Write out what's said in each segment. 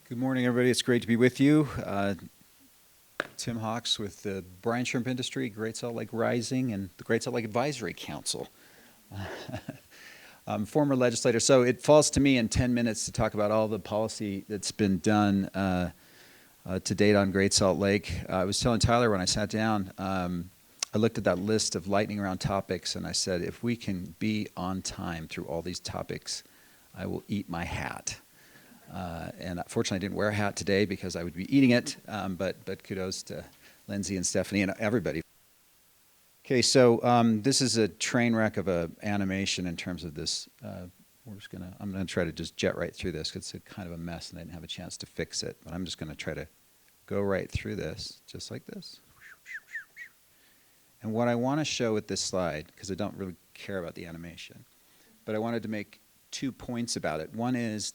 Good morning, everybody. It's great to be with you. Tim Hawks with the brine shrimp industry, Great Salt Lake Rising, and the Great Salt Lake Advisory Council. I'm former legislator, so it falls to me in 10 minutes to talk about all the policy that's been done to date on Great Salt Lake. I was telling Tyler when I sat down, I looked at that list of lightning round topics, and I said, if we can be on time through all these topics, I will eat my hat. And fortunately, I didn't wear a hat today because I would be eating it, but kudos to Lindsay and Stephanie and everybody. Okay, so this is a train wreck of an animation in terms of this. I'm gonna try to just jet right through this because it's a kind of a mess and I didn't have a chance to fix it. But I'm just gonna try to go right through this, just like this. And what I want to show with this slide, because I don't really care about the animation, but I wanted to make 2 points about it. One is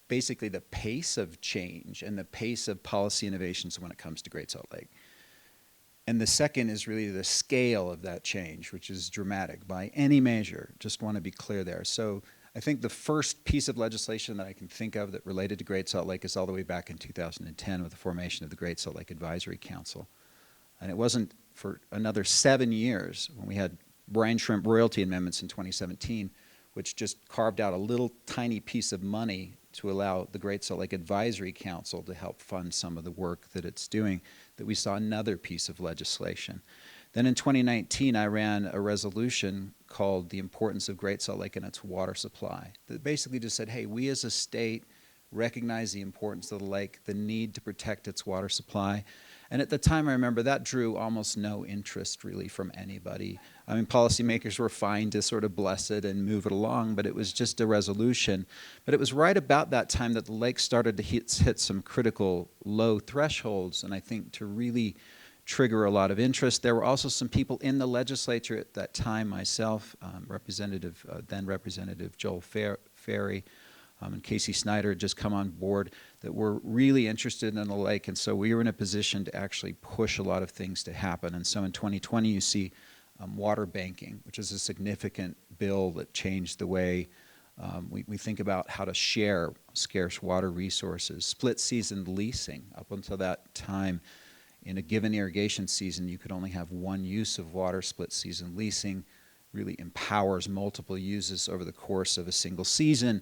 basically the pace of change and the pace of policy innovations when it comes to Great Salt Lake. And the second is really the scale of that change, which is dramatic by any measure. Just want to be clear there. So I think the first piece of legislation that I can think of that related to Great Salt Lake is all the way back in 2010 with the formation of the Great Salt Lake Advisory Council. And it wasn't for another 7 years when we had brine shrimp royalty amendments in 2017, which just carved out a little tiny piece of money to allow the Great Salt Lake Advisory Council to help fund some of the work that it's doing, that we saw another piece of legislation. Then in 2019, I ran a resolution called The Importance of Great Salt Lake and Its Water Supply that basically just said, hey, we as a state recognize the importance of the lake, the need to protect its water supply. And at the time, I remember that drew almost no interest really from anybody. I mean, policymakers were fine to sort of bless it and move it along, but it was just a resolution. But it was right about that time that the lake started to hit some critical low thresholds, and I think to really trigger a lot of interest. There were also some people in the legislature at that time, myself, then Representative Joel Ferry, and Casey Snyder had just come on board, that were really interested in the lake, and so we were in a position to actually push a lot of things to happen. And so in 2020 you see water banking, which is a significant bill that changed the way we think about how to share scarce water resources. Split season leasing. Up until that time, in a given irrigation season, you could only have one use of water. Split season leasing really empowers multiple uses over the course of a single season.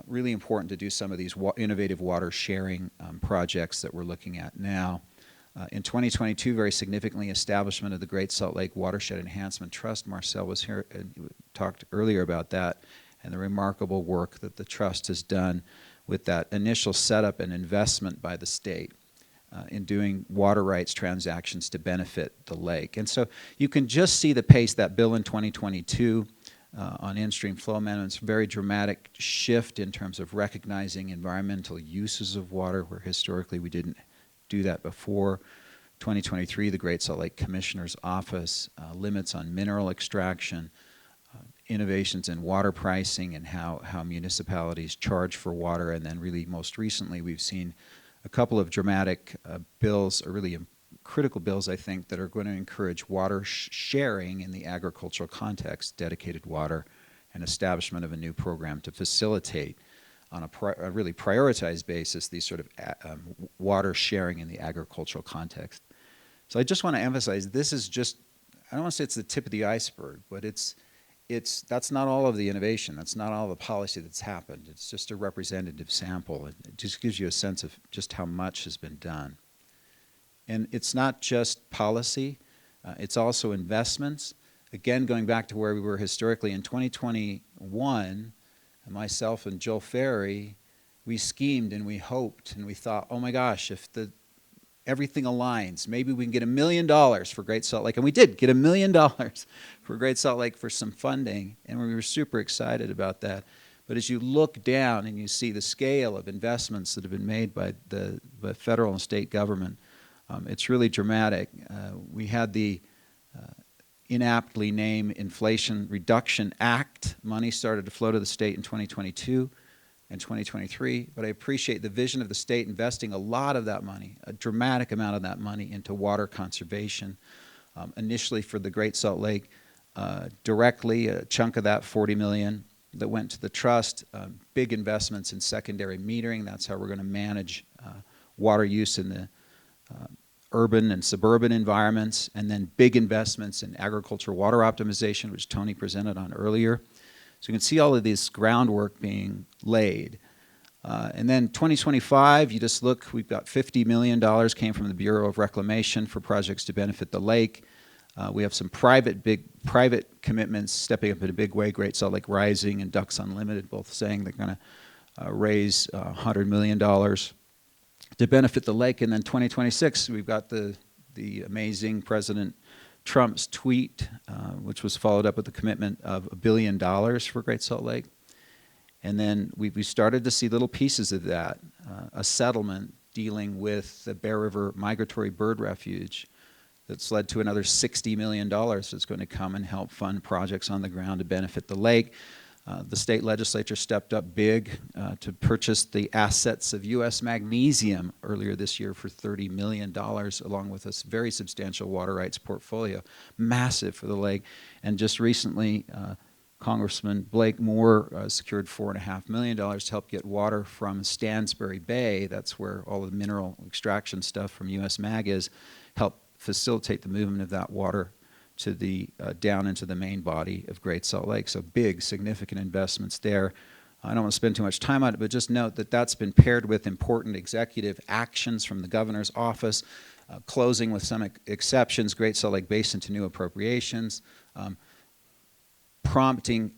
Really important to do some of these innovative water sharing projects that we're looking at now. In 2022, very significantly, establishment of the Great Salt Lake Watershed Enhancement Trust. Marcel was here and talked earlier about that and the remarkable work that the trust has done with that initial setup and investment by the state in doing water rights transactions to benefit the lake. And so you can just see the pace. That bill in 2022 on in-stream flow amendments, very dramatic shift in terms of recognizing environmental uses of water, where historically we didn't do that before. 2023, the Great Salt Lake Commissioner's Office, limits on mineral extraction, innovations in water pricing and how municipalities charge for water, and then really most recently we've seen a couple of dramatic bills, or really critical bills, I think, that are going to encourage water sharing in the agricultural context, dedicated water, and establishment of a new program to facilitate on a really prioritized basis these sort of water sharing in the agricultural context. So I just want to emphasize, this is just, I don't want to say it's the tip of the iceberg, but that's not all of the innovation. That's not all the policy that's happened. It's just a representative sample. It just gives you a sense of just how much has been done. And it's not just policy, it's also investments. Again, going back to where we were historically, in 2021, myself and Joel Ferry, we schemed and we hoped and we thought, oh my gosh, if everything aligns, maybe we can get $1 million for Great Salt Lake. And we did get $1 million for Great Salt Lake for some funding, and we were super excited about that. But as you look down and you see the scale of investments that have been made by the federal and state government, it's really dramatic. We had the inaptly named Inflation Reduction Act. Money started to flow to the state in 2022 and 2023, but I appreciate the vision of the state investing a lot of that money, a dramatic amount of that money, into water conservation. Initially for the Great Salt Lake, directly, a chunk of that, $40 million, that went to the trust, big investments in secondary metering. That's how we're going to manage water use in the urban and suburban environments, and then big investments in agricultural water optimization, which Tony presented on earlier. So you can see all of this groundwork being laid. And then 2025, you just look, we've got $50 million came from the Bureau of Reclamation for projects to benefit the lake. We have some private commitments stepping up in a big way. Great Salt Lake Rising and Ducks Unlimited both saying they're going to raise $100 million to benefit the lake. And then 2026, we've got the amazing President Trump's tweet, which was followed up with the commitment of $1 billion for Great Salt Lake. And then we started to see little pieces of that, a settlement dealing with the Bear River Migratory Bird Refuge that's led to another $60 million that's going to come and help fund projects on the ground to benefit the lake. The state legislature stepped up big to purchase the assets of US Magnesium earlier this year for $30 million, along with a very substantial water rights portfolio, massive for the lake. And just recently, Congressman Blake Moore secured $4.5 million to help get water from Stansbury Bay, that's where all the mineral extraction stuff from US Mag is, help facilitate the movement of that water to the down into the main body of Great Salt Lake. So big, significant investments there. I don't want to spend too much time on it, but just note that that's been paired with important executive actions from the governor's office, closing with some exceptions Great Salt Lake Basin to new appropriations, prompting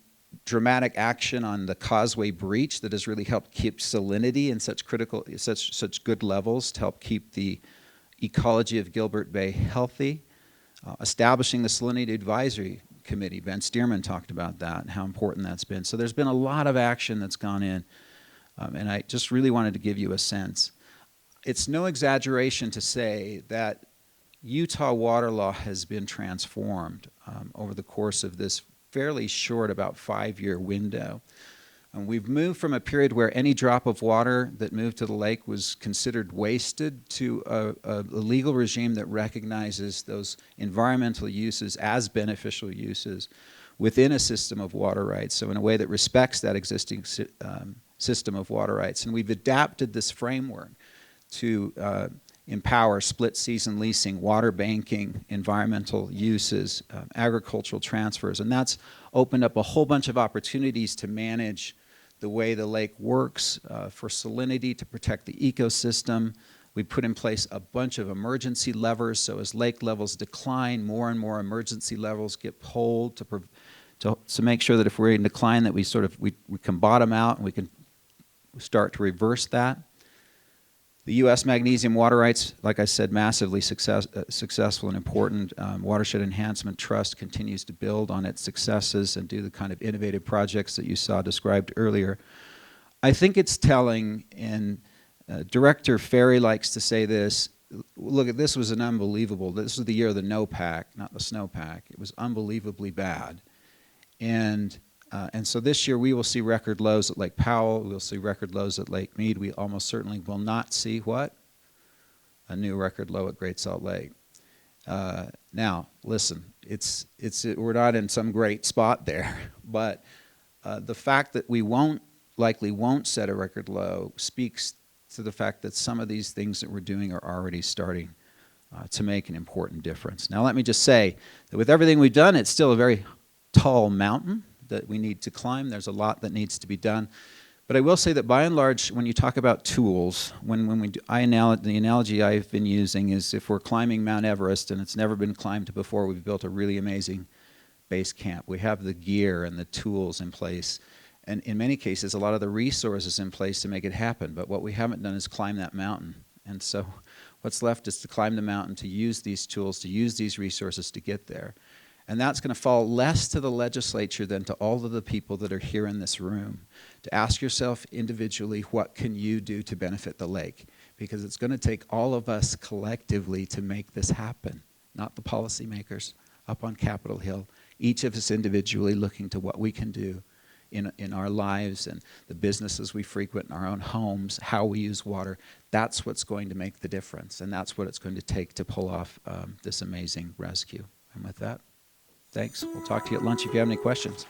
dramatic action on the causeway breach that has really helped keep salinity in such good levels to help keep the ecology of Gilbert Bay healthy. Establishing the Salinity Advisory Committee. Ben Stearman talked about that and how important that's been. So there's been a lot of action that's gone in, and I just really wanted to give you a sense. It's no exaggeration to say that Utah water law has been transformed over the course of this fairly short, about 5-year window. And we've moved from a period where any drop of water that moved to the lake was considered wasted to a legal regime that recognizes those environmental uses as beneficial uses within a system of water rights, so in a way that respects that existing system of water rights. And we've adapted this framework to empower split-season leasing, water banking, environmental uses, agricultural transfers, and that's opened up a whole bunch of opportunities to manage the way the lake works for salinity, to protect the ecosystem. We put in place a bunch of emergency levers, so as lake levels decline, more and more emergency levels get pulled to make sure that if we're in decline that we can bottom out and we can start to reverse that. The US Magnesium water rights, like I said, massively successful and important. Watershed Enhancement Trust continues to build on its successes and do the kind of innovative projects that you saw described earlier. I think it's telling, and Director Ferry likes to say this, look, this was an unbelievable, this was the year of the no-pack, not the snowpack. It was unbelievably bad. And so this year we will see record lows at Lake Powell, we'll see record lows at Lake Mead. We almost certainly will not see what? A new record low at Great Salt Lake. Now, listen, we're not in some great spot there, but the fact that we likely won't set a record low speaks to the fact that some of these things that we're doing are already starting to make an important difference. Now let me just say that with everything we've done, it's still a very tall mountain that we need to climb. There's a lot that needs to be done. But I will say that by and large, when you talk about tools, the analogy I've been using is if we're climbing Mount Everest and it's never been climbed before, we've built a really amazing base camp. We have the gear and the tools in place, and in many cases, a lot of the resources in place to make it happen. But what we haven't done is climb that mountain. And so what's left is to climb the mountain, to use these tools, to use these resources to get there. And that's going to fall less to the legislature than to all of the people that are here in this room. To ask yourself individually, what can you do to benefit the lake? Because it's going to take all of us collectively to make this happen, not the policymakers up on Capitol Hill. Each of us individually looking to what we can do in our lives and the businesses we frequent in our own homes, how we use water. That's what's going to make the difference, and that's what it's going to take to pull off this amazing rescue. And with that, thanks. We'll talk to you at lunch if you have any questions.